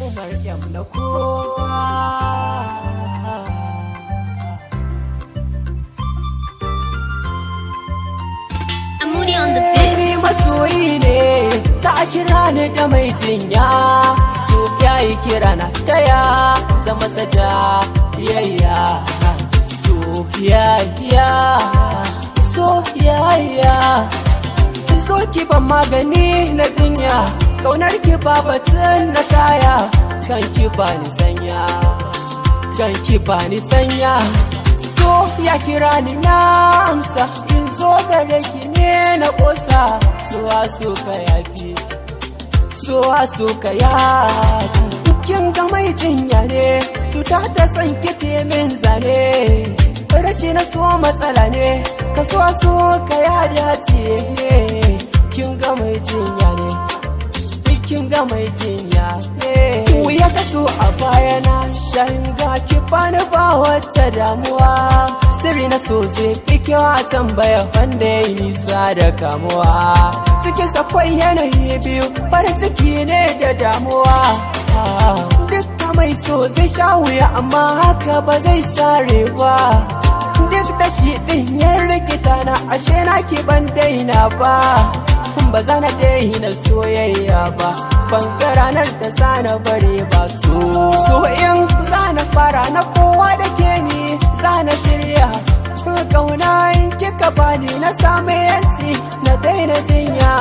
Umar yam na kowa. Amuri on the beat. Ni masoyi ne, za a kira ni da mai jinya. So yayi kira na taya, zama saja yayya. So yayya, so yayya. Zo ki ban magani na jinya, kaunar ki ba batun na saya. Kan ki ba ni sanya, kan ki ba ni sanya. So ya kira ni na amsa, in zo gare ki ne na kosa. Suwa so ka yafi, suwa so ka yafi. Kin ga mai jinya ne, cuta ta san ki min zane. Rashi na so matsala ne, ka so ka ya dace ne. Kin ga mai jinya ne, kin ga mai jinya ne. Wuya ta so a baya na shayin ga ki bani ba wata damuwa. Sirri na so zai fi kyau a tambaya wanda ya yi nisa da kamuwa. Cikin sakwai yanayi biyu, farin ciki ne da damuwa. Duk mai so zai sha wuya amma haka ba zai sare ba. Duk da shi ɗin yan rikita na ashe na ki ban daina ba. Ba za na daina soyayya ba, ban ga ranar da za na bare ba. So in za na fara na kowa da ke ni za na shirya. Kauna in kika bani na samu yanci na daina jinya.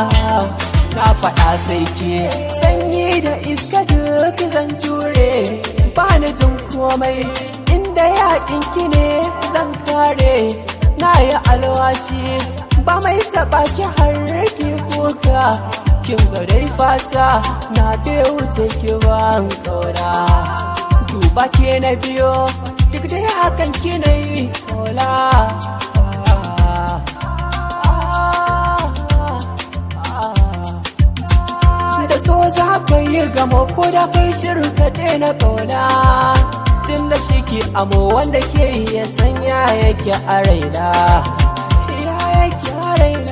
Na faɗa sai ke sanyi da iska duk zan jure. Bani jin komai inda yaƙin ki ne zan kare. Na yi alwashi ba mai taɓa ki har ki kuka. Kin ga dai fata na bai wuce ki ban kauna. Duba ke na biyo duk da hakan ki na yi kola. Da so za ka yi gamo ko da kai shirin ka daina kauna. Tun da shi ke amo wanda ke ya sanya yake a raina, ya yake a raina.